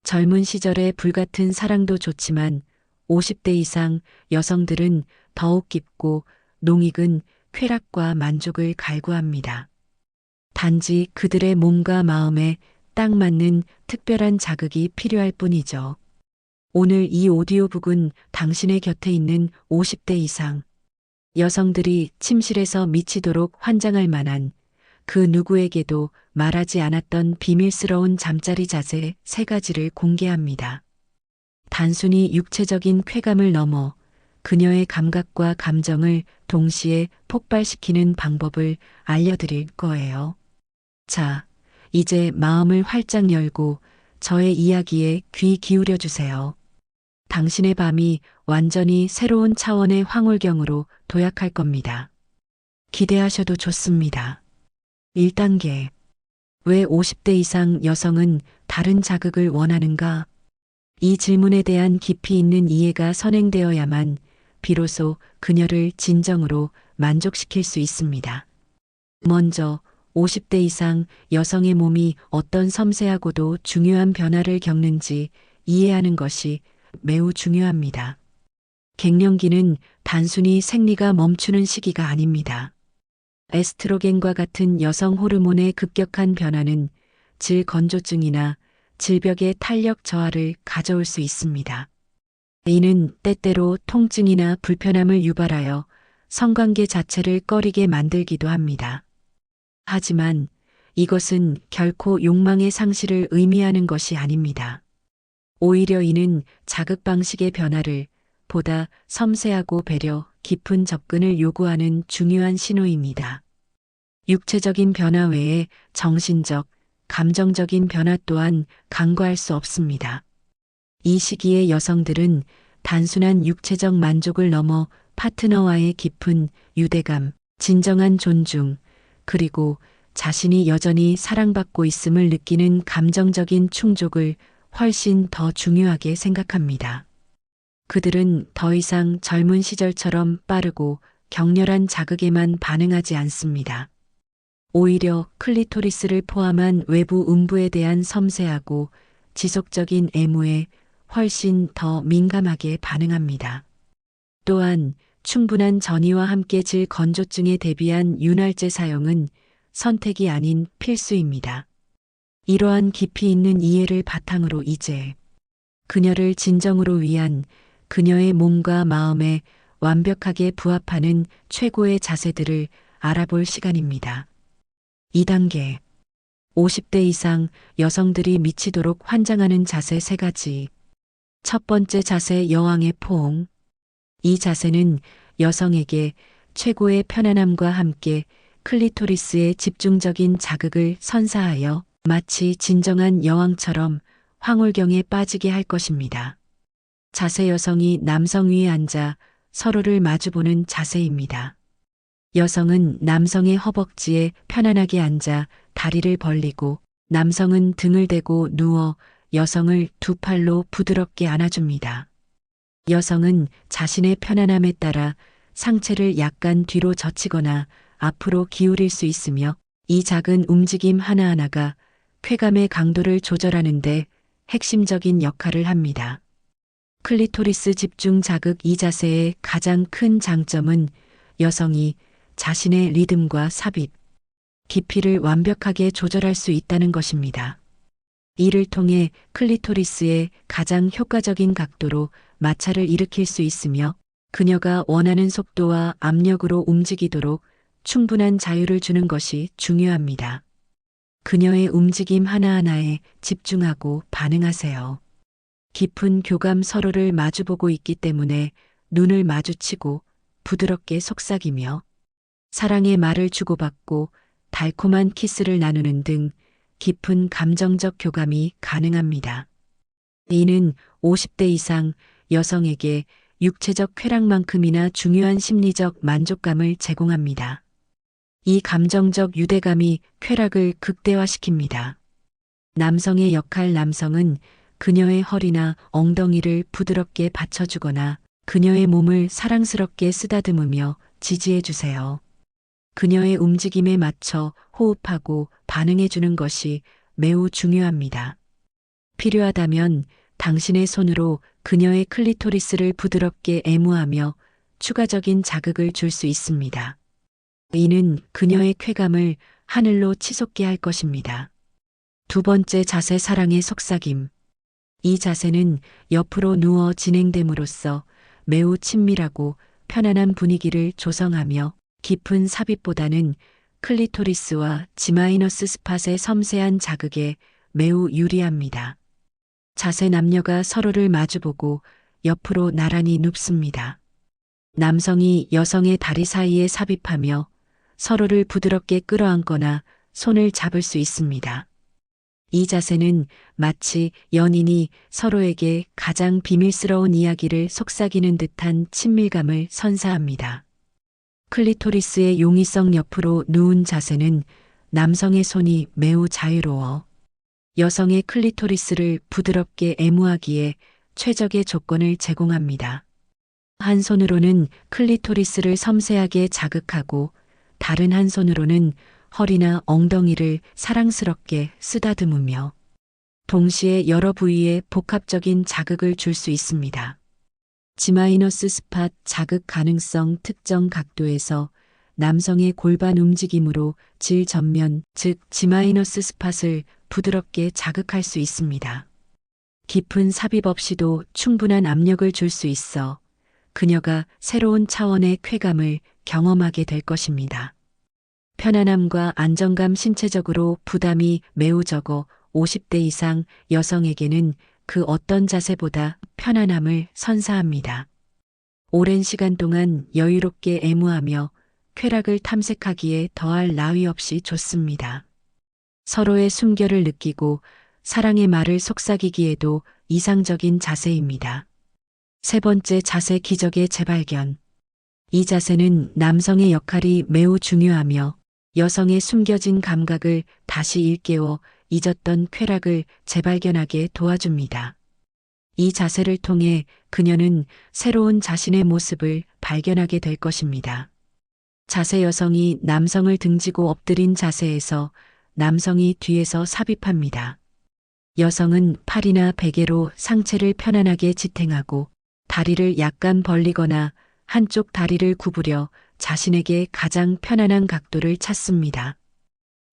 젊은 시절의 불같은 사랑도 좋지만 50대 이상 여성들은 더욱 깊고 농익은 쾌락과 만족을 갈구합니다. 단지 그들의 몸과 마음에 딱 맞는 특별한 자극이 필요할 뿐이죠. 오늘 이 오디오북은 당신의 곁에 있는 50대 이상 여성들이 침실에서 미치도록 환장할 만한 그 누구에게도 말하지 않았던 비밀스러운 잠자리 자세 3가지를 공개합니다. 단순히 육체적인 쾌감을 넘어 그녀의 감각과 감정을 동시에 폭발시키는 방법을 알려드릴 거예요. 자, 이제 마음을 활짝 열고 저의 이야기에 귀 기울여 주세요. 당신의 밤이 완전히 새로운 차원의 황홀경으로 도약할 겁니다. 기대하셔도 좋습니다. 1단계. 왜 50대 이상 여성은 다른 자극을 원하는가? 이 질문에 대한 깊이 있는 이해가 선행되어야만 비로소 그녀를 진정으로 만족시킬 수 있습니다. 먼저 50대 이상 여성의 몸이 어떤 섬세하고도 중요한 변화를 겪는지 이해하는 것이 매우 중요합니다. 갱년기는 단순히 생리가 멈추는 시기가 아닙니다. 에스트로겐과 같은 여성 호르몬의 급격한 변화는 질 건조증이나 질벽의 탄력 저하를 가져올 수 있습니다. 이는 때때로 통증이나 불편함을 유발하여 성관계 자체를 꺼리게 만들기도 합니다. 하지만 이것은 결코 욕망의 상실을 의미하는 것이 아닙니다. 오히려 이는 자극 방식의 변화를 보다 섬세하고 배려 깊은 접근을 요구하는 중요한 신호입니다. 육체적인 변화 외에 정신적, 감정적인 변화 또한 간과할 수 없습니다. 이 시기의 여성들은 단순한 육체적 만족을 넘어 파트너와의 깊은 유대감, 진정한 존중, 그리고 자신이 여전히 사랑받고 있음을 느끼는 감정적인 충족을 훨씬 더 중요하게 생각합니다. 그들은 더 이상 젊은 시절처럼 빠르고 격렬한 자극에만 반응하지 않습니다. 오히려 클리토리스를 포함한 외부 음부에 대한 섬세하고 지속적인 애무에 훨씬 더 민감하게 반응합니다. 또한 충분한 전이와 함께 질 건조증에 대비한 윤활제 사용은 선택이 아닌 필수입니다. 이러한 깊이 있는 이해를 바탕으로 이제 그녀를 진정으로 위한 그녀의 몸과 마음에 완벽하게 부합하는 최고의 자세들을 알아볼 시간입니다. 2단계. 50대 이상 여성들이 미치도록 환장하는 자세 3가지. 첫 번째 자세 여왕의 포옹. 이 자세는 여성에게 최고의 편안함과 함께 클리토리스의 집중적인 자극을 선사하여 마치 진정한 여왕처럼 황홀경에 빠지게 할 것입니다. 자세 여성이 남성 위에 앉아 서로를 마주보는 자세입니다. 여성은 남성의 허벅지에 편안하게 앉아 다리를 벌리고 남성은 등을 대고 누워 여성을 두 팔로 부드럽게 안아줍니다. 여성은 자신의 편안함에 따라 상체를 약간 뒤로 젖히거나 앞으로 기울일 수 있으며 이 작은 움직임 하나하나가 쾌감의 강도를 조절하는데 핵심적인 역할을 합니다. 클리토리스 집중 자극 이 자세의 가장 큰 장점은 여성이 자신의 리듬과 삽입, 깊이를 완벽하게 조절할 수 있다는 것입니다. 이를 통해 클리토리스의 가장 효과적인 각도로 마찰을 일으킬 수 있으며 그녀가 원하는 속도와 압력으로 움직이도록 충분한 자유를 주는 것이 중요합니다. 그녀의 움직임 하나하나에 집중하고 반응하세요. 깊은 교감 서로를 마주보고 있기 때문에 눈을 마주치고 부드럽게 속삭이며 사랑의 말을 주고받고 달콤한 키스를 나누는 등 깊은 감정적 교감이 가능합니다. 이는 50대 이상 여성에게 육체적 쾌락만큼이나 중요한 심리적 만족감을 제공합니다. 이 감정적 유대감이 쾌락을 극대화시킵니다. 남성의 역할 남성은 그녀의 허리나 엉덩이를 부드럽게 받쳐주거나 그녀의 몸을 사랑스럽게 쓰다듬으며 지지해 주세요. 그녀의 움직임에 맞춰 호흡하고 반응해 주는 것이 매우 중요합니다. 필요하다면 당신의 손으로 그녀의 클리토리스를 부드럽게 애무하며 추가적인 자극을 줄 수 있습니다. 이는 그녀의 쾌감을 하늘로 치솟게 할 것입니다. 두 번째 자세, 사랑의 속삭임. 이 자세는 옆으로 누워 진행됨으로써 매우 친밀하고 편안한 분위기를 조성하며 깊은 삽입보다는 클리토리스와 지마이너스 스팟의 섬세한 자극에 매우 유리합니다. 자세, 남녀가 서로를 마주보고 옆으로 나란히 눕습니다. 남성이 여성의 다리 사이에 삽입하며 서로를 부드럽게 끌어안거나 손을 잡을 수 있습니다. 이 자세는 마치 연인이 서로에게 가장 비밀스러운 이야기를 속삭이는 듯한 친밀감을 선사합니다. 클리토리스의 용이성, 옆으로 누운 자세는 남성의 손이 매우 자유로워 여성의 클리토리스를 부드럽게 애무하기에 최적의 조건을 제공합니다. 한 손으로는 클리토리스를 섬세하게 자극하고 다른 한 손으로는 허리나 엉덩이를 사랑스럽게 쓰다듬으며 동시에 여러 부위에 복합적인 자극을 줄 수 있습니다. 지마이너스 스팟 자극 가능성, 특정 각도에서 남성의 골반 움직임으로 질 전면, 즉 지마이너스 스팟을 부드럽게 자극할 수 있습니다. 깊은 삽입 없이도 충분한 압력을 줄 수 있어 그녀가 새로운 차원의 쾌감을 경험하게 될 것입니다. 편안함과 안정감, 신체적으로 부담이 매우 적어 50대 이상 여성에게는 그 어떤 자세보다 편안함을 선사합니다. 오랜 시간 동안 여유롭게 애무하며 쾌락을 탐색하기에 더할 나위 없이 좋습니다. 서로의 숨결을 느끼고 사랑의 말을 속삭이기에도 이상적인 자세입니다. 세 번째 자세, 기적의 재발견. 이 자세는 남성의 역할이 매우 중요하며 여성의 숨겨진 감각을 다시 일깨워 잊었던 쾌락을 재발견하게 도와줍니다. 이 자세를 통해 그녀는 새로운 자신의 모습을 발견하게 될 것입니다. 자세, 여성이 남성을 등지고 엎드린 자세에서 남성이 뒤에서 삽입합니다. 여성은 팔이나 베개로 상체를 편안하게 지탱하고 다리를 약간 벌리거나 한쪽 다리를 구부려 자신에게 가장 편안한 각도를 찾습니다.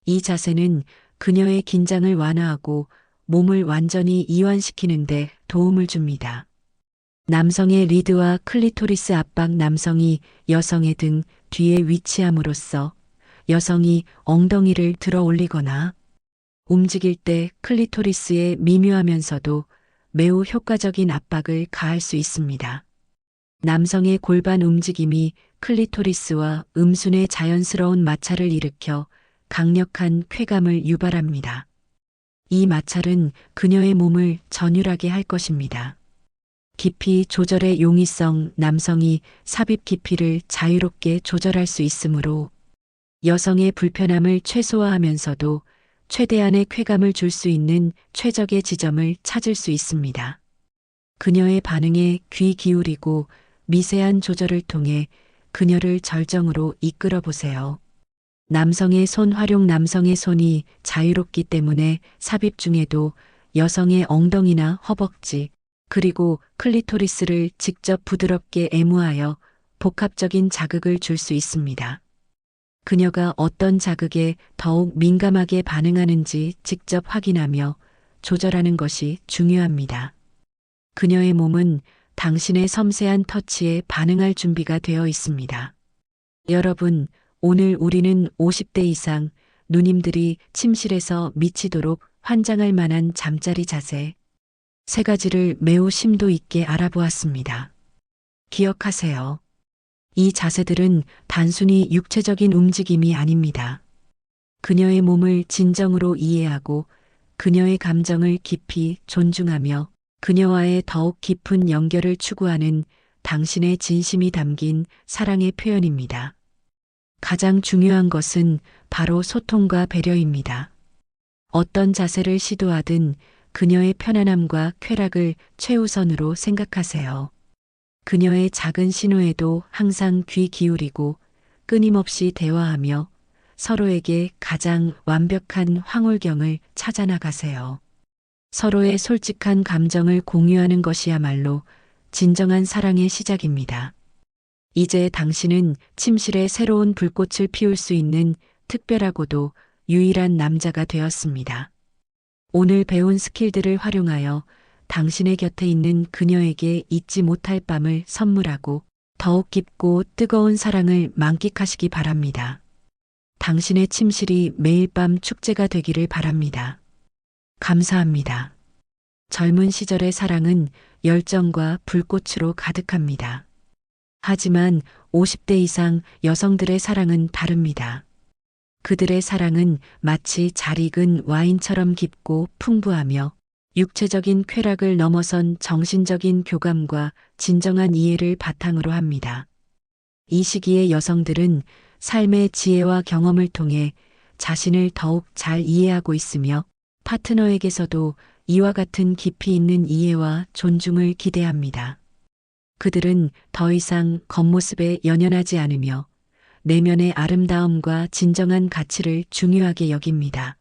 이 자세는 그녀의 긴장을 완화하고 몸을 완전히 이완시키는 데 도움을 줍니다. 남성의 리드와 클리토리스 압박. 남성이 여성의 등 뒤에 위치함으로써 여성이 엉덩이를 들어 올리거나 움직일 때 클리토리스에 미묘하면서도 매우 효과적인 압박을 가할 수 있습니다. 남성의 골반 움직임이 클리토리스와 음순의 자연스러운 마찰을 일으켜 강력한 쾌감을 유발합니다. 이 마찰은 그녀의 몸을 전율하게 할 것입니다. 깊이 조절의 용이성. 남성이 삽입 깊이를 자유롭게 조절할 수 있으므로 여성의 불편함을 최소화하면서도 최대한의 쾌감을 줄 수 있는 최적의 지점을 찾을 수 있습니다. 그녀의 반응에 귀 기울이고 미세한 조절을 통해 그녀를 절정으로 이끌어 보세요. 남성의 손 활용. 남성의 손이 자유롭기 때문에 삽입 중에도 여성의 엉덩이나 허벅지, 그리고 클리토리스를 직접 부드럽게 애무하여 복합적인 자극을 줄 수 있습니다. 그녀가 어떤 자극에 더욱 민감하게 반응하는지 직접 확인하며 조절하는 것이 중요합니다. 그녀의 몸은 당신의 섬세한 터치에 반응할 준비가 되어 있습니다. 여러분, 오늘 우리는 50대 이상 누님들이 침실에서 미치도록 환장할 만한 잠자리 자세 세 가지를 매우 심도 있게 알아보았습니다. 기억하세요. 이 자세들은 단순히 육체적인 움직임이 아닙니다. 그녀의 몸을 진정으로 이해하고 그녀의 감정을 깊이 존중하며 그녀와의 더욱 깊은 연결을 추구하는 당신의 진심이 담긴 사랑의 표현입니다. 가장 중요한 것은 바로 소통과 배려입니다. 어떤 자세를 시도하든 그녀의 편안함과 쾌락을 최우선으로 생각하세요. 그녀의 작은 신호에도 항상 귀 기울이고 끊임없이 대화하며 서로에게 가장 완벽한 황홀경을 찾아 나가세요. 서로의 솔직한 감정을 공유하는 것이야말로 진정한 사랑의 시작입니다. 이제 당신은 침실에 새로운 불꽃을 피울 수 있는 특별하고도 유일한 남자가 되었습니다. 오늘 배운 스킬들을 활용하여 당신의 곁에 있는 그녀에게 잊지 못할 밤을 선물하고 더욱 깊고 뜨거운 사랑을 만끽하시기 바랍니다. 당신의 침실이 매일 밤 축제가 되기를 바랍니다. 감사합니다. 젊은 시절의 사랑은 열정과 불꽃으로 가득합니다. 하지만 50대 이상 여성들의 사랑은 다릅니다. 그들의 사랑은 마치 잘 익은 와인처럼 깊고 풍부하며 육체적인 쾌락을 넘어선 정신적인 교감과 진정한 이해를 바탕으로 합니다. 이 시기의 여성들은 삶의 지혜와 경험을 통해 자신을 더욱 잘 이해하고 있으며 파트너에게서도 이와 같은 깊이 있는 이해와 존중을 기대합니다. 그들은 더 이상 겉모습에 연연하지 않으며 내면의 아름다움과 진정한 가치를 중요하게 여깁니다.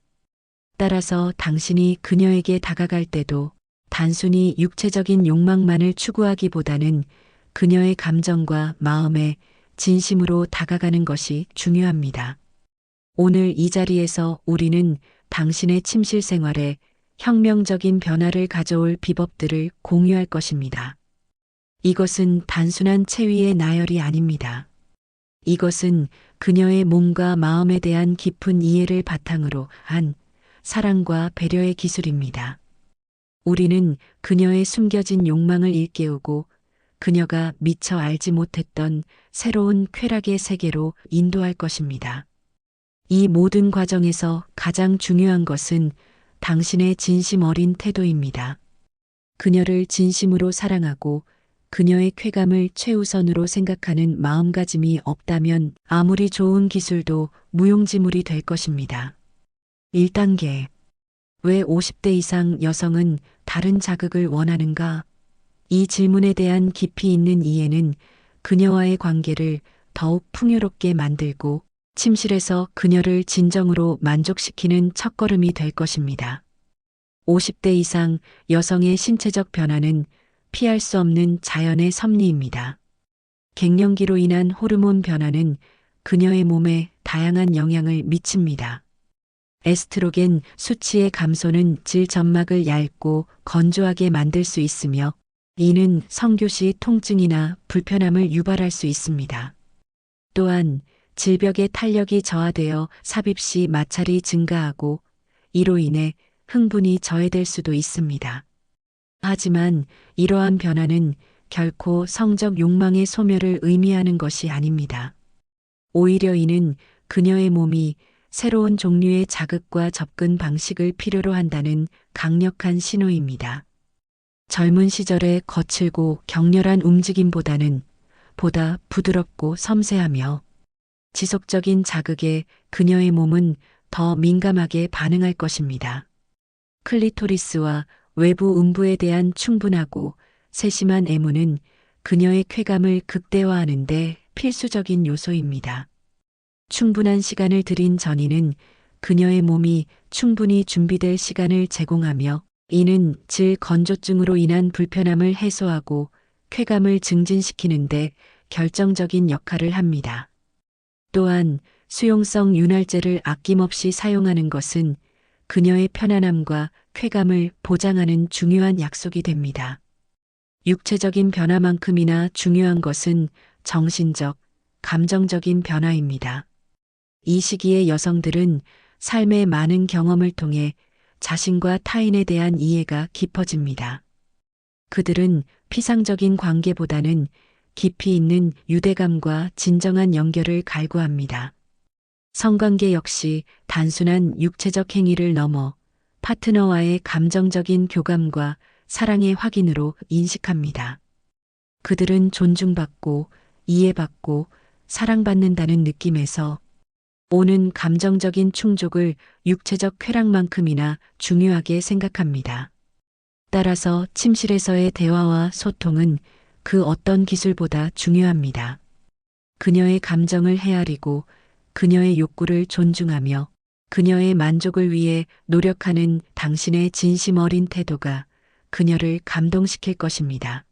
따라서 당신이 그녀에게 다가갈 때도 단순히 육체적인 욕망만을 추구하기보다는 그녀의 감정과 마음에 진심으로 다가가는 것이 중요합니다. 오늘 이 자리에서 우리는 당신의 침실 생활에 혁명적인 변화를 가져올 비법들을 공유할 것입니다. 이것은 단순한 체위의 나열이 아닙니다. 이것은 그녀의 몸과 마음에 대한 깊은 이해를 바탕으로 한 사랑과 배려의 기술입니다. 우리는 그녀의 숨겨진 욕망을 일깨우고 그녀가 미처 알지 못했던 새로운 쾌락의 세계로 인도할 것입니다. 이 모든 과정에서 가장 중요한 것은 당신의 진심 어린 태도입니다. 그녀를 진심으로 사랑하고 그녀의 쾌감을 최우선으로 생각하는 마음가짐이 없다면 아무리 좋은 기술도 무용지물이 될 것입니다. 1단계. 왜 50대 이상 여성은 다른 자극을 원하는가? 이 질문에 대한 깊이 있는 이해는 그녀와의 관계를 더욱 풍요롭게 만들고 침실에서 그녀를 진정으로 만족시키는 첫걸음이 될 것입니다. 50대 이상 여성의 신체적 변화는 피할 수 없는 자연의 섭리입니다. 갱년기로 인한 호르몬 변화는 그녀의 몸에 다양한 영향을 미칩니다. 에스트로겐 수치의 감소는 질점막을 얇고 건조하게 만들 수 있으며 이는 성교 시 통증이나 불편함을 유발할 수 있습니다. 또한 질벽의 탄력이 저하되어 삽입 시 마찰이 증가하고 이로 인해 흥분이 저해될 수도 있습니다. 하지만 이러한 변화는 결코 성적 욕망의 소멸을 의미하는 것이 아닙니다. 오히려 이는 그녀의 몸이 새로운 종류의 자극과 접근 방식을 필요로 한다는 강력한 신호입니다. 젊은 시절의 거칠고 격렬한 움직임보다는 보다 부드럽고 섬세하며 지속적인 자극에 그녀의 몸은 더 민감하게 반응할 것입니다. 클리토리스와 외부 음부에 대한 충분하고 세심한 애무는 그녀의 쾌감을 극대화하는 데 필수적인 요소입니다. 충분한 시간을 들인 전이는 그녀의 몸이 충분히 준비될 시간을 제공하며 이는 질 건조증으로 인한 불편함을 해소하고 쾌감을 증진시키는데 결정적인 역할을 합니다. 또한 수용성 윤활제를 아낌없이 사용하는 것은 그녀의 편안함과 쾌감을 보장하는 중요한 약속이 됩니다. 육체적인 변화만큼이나 중요한 것은 정신적, 감정적인 변화입니다. 이 시기의 여성들은 삶의 많은 경험을 통해 자신과 타인에 대한 이해가 깊어집니다. 그들은 피상적인 관계보다는 깊이 있는 유대감과 진정한 연결을 갈구합니다. 성관계 역시 단순한 육체적 행위를 넘어 파트너와의 감정적인 교감과 사랑의 확인으로 인식합니다. 그들은 존중받고 이해받고 사랑받는다는 느낌에서 오는 감정적인 충족을 육체적 쾌락만큼이나 중요하게 생각합니다. 따라서 침실에서의 대화와 소통은 그 어떤 기술보다 중요합니다. 그녀의 감정을 헤아리고 그녀의 욕구를 존중하며 그녀의 만족을 위해 노력하는 당신의 진심 어린 태도가 그녀를 감동시킬 것입니다.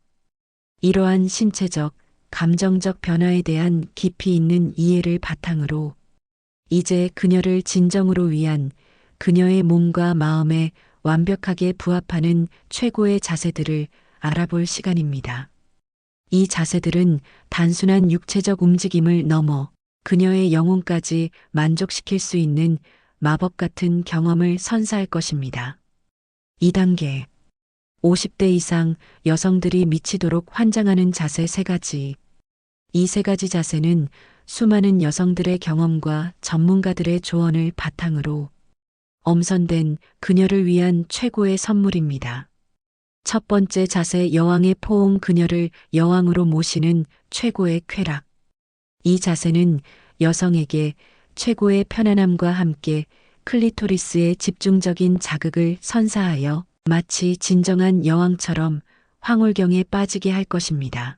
이러한 신체적, 감정적 변화에 대한 깊이 있는 이해를 바탕으로 이제 그녀를 진정으로 위한 그녀의 몸과 마음에 완벽하게 부합하는 최고의 자세들을 알아볼 시간입니다. 이 자세들은 단순한 육체적 움직임을 넘어 그녀의 영혼까지 만족시킬 수 있는 마법 같은 경험을 선사할 것입니다. 2단계. 50대 이상 여성들이 미치도록 환장하는 자세 3가지. 이 3가지 자세는 수많은 여성들의 경험과 전문가들의 조언을 바탕으로 엄선된 그녀를 위한 최고의 선물입니다. 첫 번째 자세, 여왕의 포옹. 그녀를 여왕으로 모시는 최고의 쾌락. 이 자세는 여성에게 최고의 편안함과 함께 클리토리스의 집중적인 자극을 선사하여 마치 진정한 여왕처럼 황홀경에 빠지게 할 것입니다.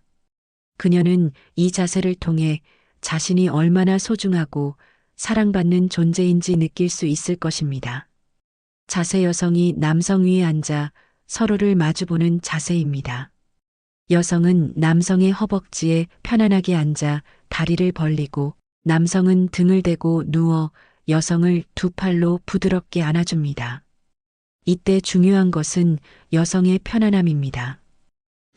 그녀는 이 자세를 통해 자신이 얼마나 소중하고 사랑받는 존재인지 느낄 수 있을 것입니다. 자세, 여성이 남성 위에 앉아 서로를 마주보는 자세입니다. 여성은 남성의 허벅지에 편안하게 앉아 다리를 벌리고 남성은 등을 대고 누워 여성을 두 팔로 부드럽게 안아줍니다. 이때 중요한 것은 여성의 편안함입니다.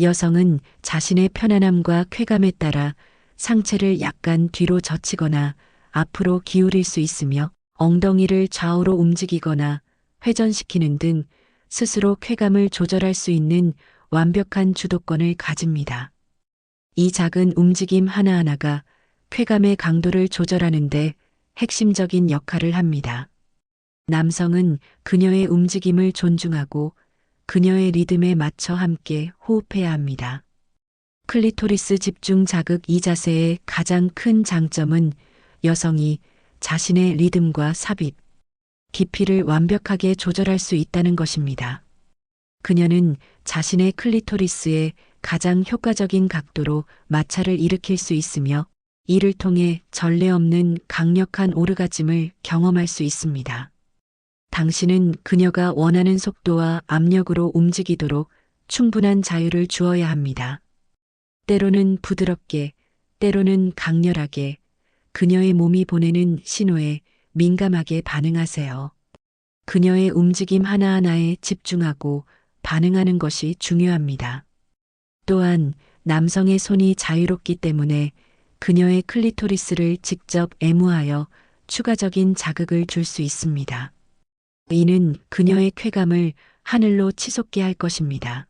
여성은 자신의 편안함과 쾌감에 따라 상체를 약간 뒤로 젖히거나 앞으로 기울일 수 있으며 엉덩이를 좌우로 움직이거나 회전시키는 등 스스로 쾌감을 조절할 수 있는 완벽한 주도권을 가집니다. 이 작은 움직임 하나하나가 쾌감의 강도를 조절하는 데 핵심적인 역할을 합니다. 남성은 그녀의 움직임을 존중하고 그녀의 리듬에 맞춰 함께 호흡해야 합니다. 클리토리스 집중 자극. 이 자세의 가장 큰 장점은 여성이 자신의 리듬과 삽입, 깊이를 완벽하게 조절할 수 있다는 것입니다. 그녀는 자신의 클리토리스에 가장 효과적인 각도로 마찰을 일으킬 수 있으며 이를 통해 전례 없는 강력한 오르가즘을 경험할 수 있습니다. 당신은 그녀가 원하는 속도와 압력으로 움직이도록 충분한 자유를 주어야 합니다. 때로는 부드럽게, 때로는 강렬하게 그녀의 몸이 보내는 신호에 민감하게 반응하세요. 그녀의 움직임 하나하나에 집중하고 반응하는 것이 중요합니다. 또한 남성의 손이 자유롭기 때문에 그녀의 클리토리스를 직접 애무하여 추가적인 자극을 줄 수 있습니다. 이는 그녀의 쾌감을 하늘로 치솟게 할 것입니다.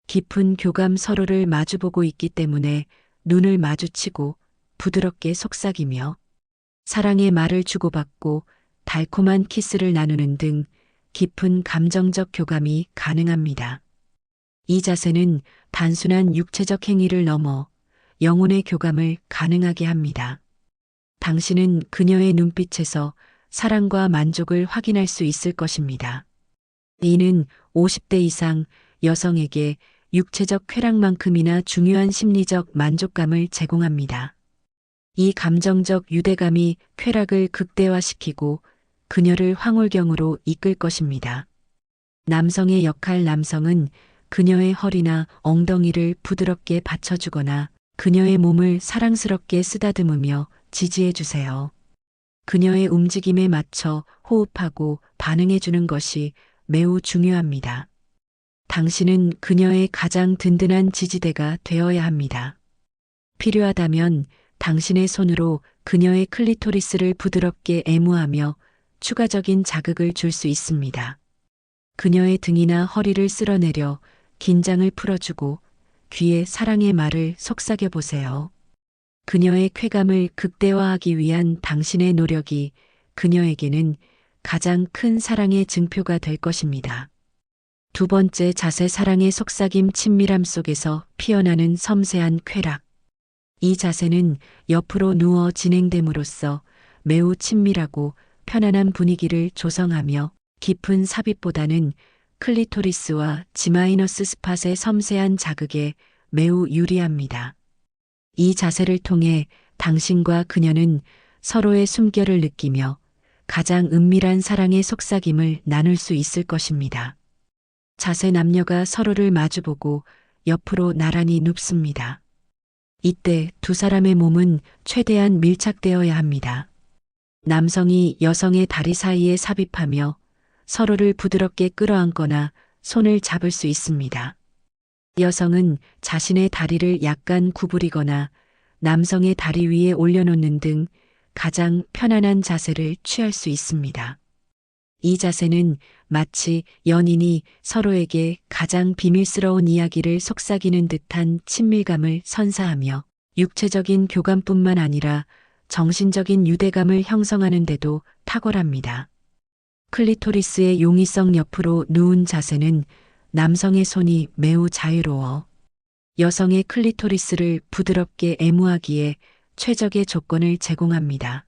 깊은 교감, 서로를 마주보고 있기 때문에 눈을 마주치고 부드럽게 속삭이며 사랑의 말을 주고받고 달콤한 키스를 나누는 등 깊은 감정적 교감이 가능합니다. 이 자세는 단순한 육체적 행위를 넘어 영혼의 교감을 가능하게 합니다. 당신은 그녀의 눈빛에서 사랑과 만족을 확인할 수 있을 것입니다. 이는 50대 이상 여성에게 육체적 쾌락만큼이나 중요한 심리적 만족감을 제공합니다. 이 감정적 유대감이 쾌락을 극대화시키고 그녀를 황홀경으로 이끌 것입니다. 남성의 역할. 남성은 그녀의 허리나 엉덩이를 부드럽게 받쳐주거나 그녀의 몸을 사랑스럽게 쓰다듬으며 지지해 주세요. 그녀의 움직임에 맞춰 호흡하고 반응해 주는 것이 매우 중요합니다. 당신은 그녀의 가장 든든한 지지대가 되어야 합니다. 필요하다면 당신의 손으로 그녀의 클리토리스를 부드럽게 애무하며 추가적인 자극을 줄 수 있습니다. 그녀의 등이나 허리를 쓸어내려 긴장을 풀어주고 귀에 사랑의 말을 속삭여 보세요. 그녀의 쾌감을 극대화하기 위한 당신의 노력이 그녀에게는 가장 큰 사랑의 증표가 될 것입니다. 두 번째 자세, 사랑의 속삭임. 친밀함 속에서 피어나는 섬세한 쾌락. 이 자세는 옆으로 누워 진행됨으로써 매우 친밀하고 편안한 분위기를 조성하며 깊은 삽입보다는 클리토리스와 지마이너스 스팟의 섬세한 자극에 매우 유리합니다. 이 자세를 통해 당신과 그녀는 서로의 숨결을 느끼며 가장 은밀한 사랑의 속삭임을 나눌 수 있을 것입니다. 자세 남녀가 서로를 마주보고 옆으로 나란히 눕습니다. 이때 두 사람의 몸은 최대한 밀착되어야 합니다. 남성이 여성의 다리 사이에 삽입하며 서로를 부드럽게 끌어안거나 손을 잡을 수 있습니다. 여성은 자신의 다리를 약간 구부리거나 남성의 다리 위에 올려놓는 등 가장 편안한 자세를 취할 수 있습니다. 이 자세는 마치 연인이 서로에게 가장 비밀스러운 이야기를 속삭이는 듯한 친밀감을 선사하며 육체적인 교감뿐만 아니라 정신적인 유대감을 형성하는 데도 탁월합니다. 클리토리스의 용이성 옆으로 누운 자세는 남성의 손이 매우 자유로워 여성의 클리토리스를 부드럽게 애무하기에 최적의 조건을 제공합니다.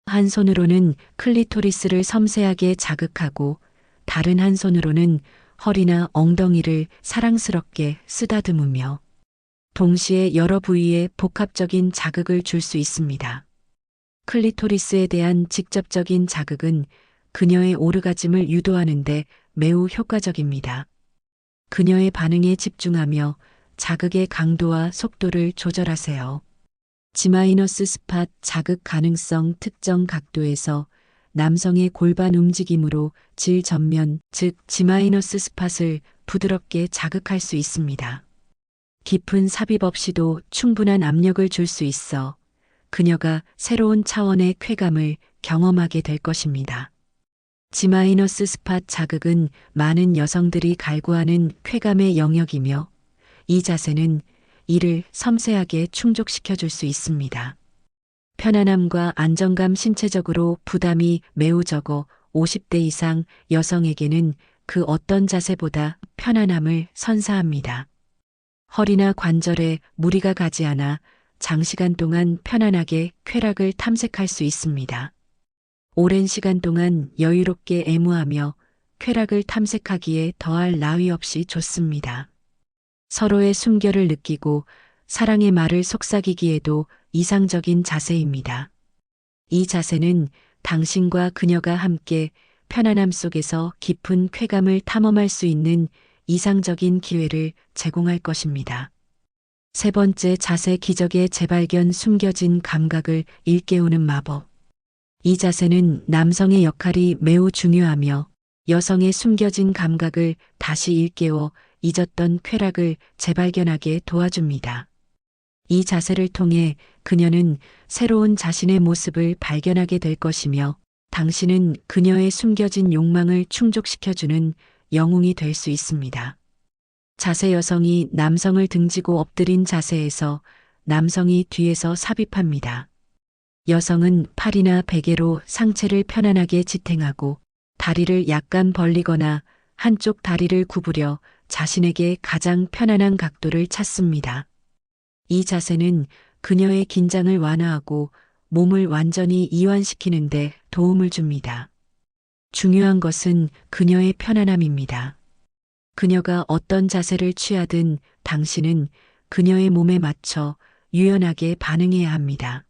한 손으로는 클리토리스를 섬세하게 자극하고 다른 한 손으로는 허리나 엉덩이를 사랑스럽게 쓰다듬으며 동시에 여러 부위에 복합적인 자극을 줄 수 있습니다. 클리토리스에 대한 직접적인 자극은 그녀의 오르가즘을 유도하는데 매우 효과적입니다. 그녀의 반응에 집중하며 자극의 강도와 속도를 조절하세요. G- 스팟 자극 가능성 특정 각도에서 남성의 골반 움직임으로 질 전면, 즉 G- 스팟을 부드럽게 자극할 수 있습니다. 깊은 삽입 없이도 충분한 압력을 줄 수 있어 그녀가 새로운 차원의 쾌감을 경험하게 될 것입니다. G- 스팟 자극은 많은 여성들이 갈구하는 쾌감의 영역이며 이 자세는 이를 섬세하게 충족시켜 줄 수 있습니다. 편안함과 안정감 신체적으로 부담이 매우 적어 50대 이상 여성에게는 그 어떤 자세보다 편안함을 선사합니다. 허리나 관절에 무리가 가지 않아 장시간 동안 편안하게 쾌락을 탐색할 수 있습니다. 오랜 시간 동안 여유롭게 애무하며 쾌락을 탐색하기에 더할 나위 없이 좋습니다. 서로의 숨결을 느끼고 사랑의 말을 속삭이기에도 이상적인 자세입니다. 이 자세는 당신과 그녀가 함께 편안함 속에서 깊은 쾌감을 탐험할 수 있는 이상적인 기회를 제공할 것입니다. 세 번째 자세 기적의 재발견 숨겨진 감각을 일깨우는 마법. 이 자세는 남성의 역할이 매우 중요하며 여성의 숨겨진 감각을 다시 일깨워 잊었던 쾌락을 재발견하게 도와줍니다. 이 자세를 통해 그녀는 새로운 자신의 모습을 발견하게 될 것이며 당신은 그녀의 숨겨진 욕망을 충족시켜주는 영웅이 될 수 있습니다. 자세 여성이 남성을 등지고 엎드린 자세에서 남성이 뒤에서 삽입합니다. 여성은 팔이나 베개로 상체를 편안하게 지탱하고 다리를 약간 벌리거나 한쪽 다리를 구부려 자신에게 가장 편안한 각도를 찾습니다. 이 자세는 그녀의 긴장을 완화하고 몸을 완전히 이완시키는 데 도움을 줍니다. 중요한 것은 그녀의 편안함입니다. 그녀가 어떤 자세를 취하든 당신은 그녀의 몸에 맞춰 유연하게 반응해야 합니다.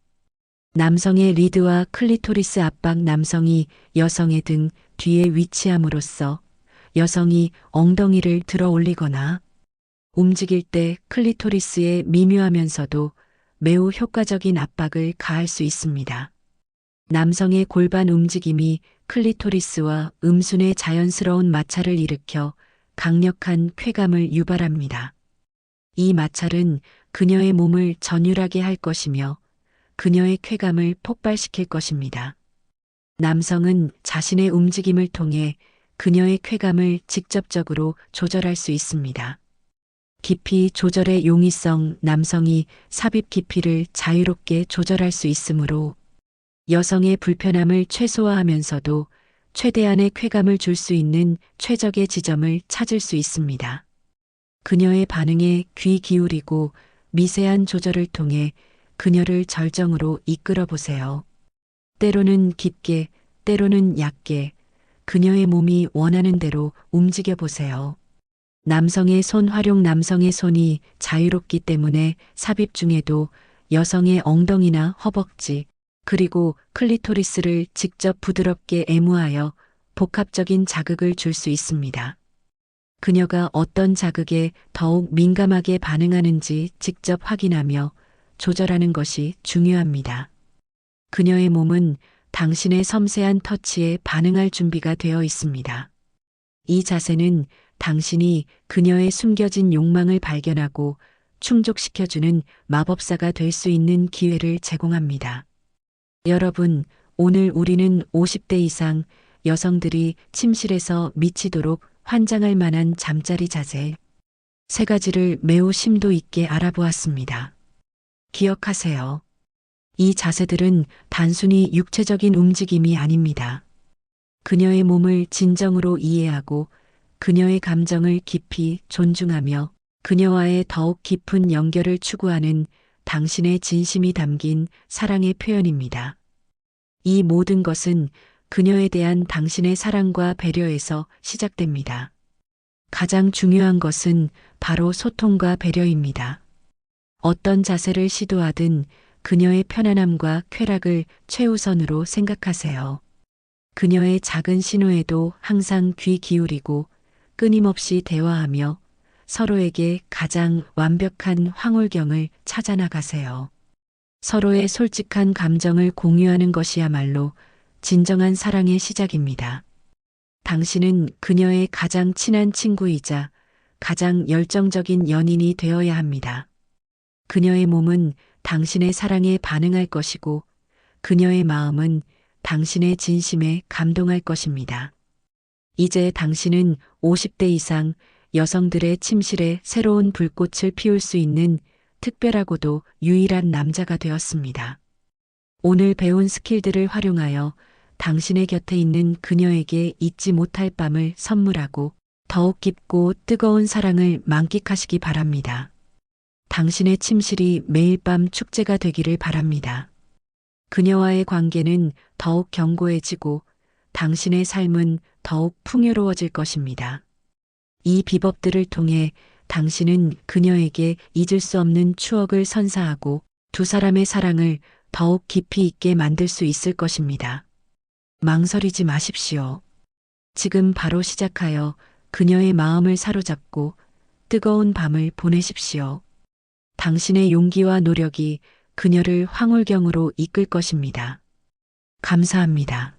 남성의 리드와 클리토리스 압박 남성이 여성의 등 뒤에 위치함으로써 여성이 엉덩이를 들어 올리거나 움직일 때 클리토리스에 미묘하면서도 매우 효과적인 압박을 가할 수 있습니다. 남성의 골반 움직임이 클리토리스와 음순의 자연스러운 마찰을 일으켜 강력한 쾌감을 유발합니다. 이 마찰은 그녀의 몸을 전율하게 할 것이며 그녀의 쾌감을 폭발시킬 것입니다. 남성은 자신의 움직임을 통해 그녀의 쾌감을 직접적으로 조절할 수 있습니다. 깊이 조절의 용이성 남성이 삽입 깊이를 자유롭게 조절할 수 있으므로 여성의 불편함을 최소화하면서도 최대한의 쾌감을 줄 수 있는 최적의 지점을 찾을 수 있습니다. 그녀의 반응에 귀 기울이고 미세한 조절을 통해 그녀를 절정으로 이끌어 보세요. 때로는 깊게, 때로는 얕게 그녀의 몸이 원하는 대로 움직여 보세요. 남성의 손 활용 남성의 손이 자유롭기 때문에 삽입 중에도 여성의 엉덩이나 허벅지, 그리고 클리토리스를 직접 부드럽게 애무하여 복합적인 자극을 줄 수 있습니다. 그녀가 어떤 자극에 더욱 민감하게 반응하는지 직접 확인하며 조절하는 것이 중요합니다. 그녀의 몸은 당신의 섬세한 터치에 반응할 준비가 되어 있습니다. 이 자세는 당신이 그녀의 숨겨진 욕망을 발견하고 충족시켜주는 마법사가 될 수 있는 기회를 제공합니다. 여러분, 오늘 우리는 50대 이상 여성들이 침실에서 미치도록 환장할 만한 잠자리 자세 세 가지를 매우 심도 있게 알아보았습니다. 기억하세요. 이 자세들은 단순히 육체적인 움직임이 아닙니다. 그녀의 몸을 진정으로 이해하고 그녀의 감정을 깊이 존중하며 그녀와의 더욱 깊은 연결을 추구하는 당신의 진심이 담긴 사랑의 표현입니다. 이 모든 것은 그녀에 대한 당신의 사랑과 배려에서 시작됩니다. 가장 중요한 것은 바로 소통과 배려입니다. 어떤 자세를 시도하든 그녀의 편안함과 쾌락을 최우선으로 생각하세요. 그녀의 작은 신호에도 항상 귀 기울이고 끊임없이 대화하며 서로에게 가장 완벽한 황홀경을 찾아나가세요. 서로의 솔직한 감정을 공유하는 것이야말로 진정한 사랑의 시작입니다. 당신은 그녀의 가장 친한 친구이자 가장 열정적인 연인이 되어야 합니다. 그녀의 몸은 당신의 사랑에 반응할 것이고 그녀의 마음은 당신의 진심에 감동할 것입니다. 이제 당신은 50대 이상 여성들의 침실에 새로운 불꽃을 피울 수 있는 특별하고도 유일한 남자가 되었습니다. 오늘 배운 스킬들을 활용하여 당신의 곁에 있는 그녀에게 잊지 못할 밤을 선물하고 더욱 깊고 뜨거운 사랑을 만끽하시기 바랍니다. 당신의 침실이 매일 밤 축제가 되기를 바랍니다. 그녀와의 관계는 더욱 견고해지고 당신의 삶은 더욱 풍요로워질 것입니다. 이 비법들을 통해 당신은 그녀에게 잊을 수 없는 추억을 선사하고 두 사람의 사랑을 더욱 깊이 있게 만들 수 있을 것입니다. 망설이지 마십시오. 지금 바로 시작하여 그녀의 마음을 사로잡고 뜨거운 밤을 보내십시오. 당신의 용기와 노력이 그녀를 황홀경으로 이끌 것입니다. 감사합니다.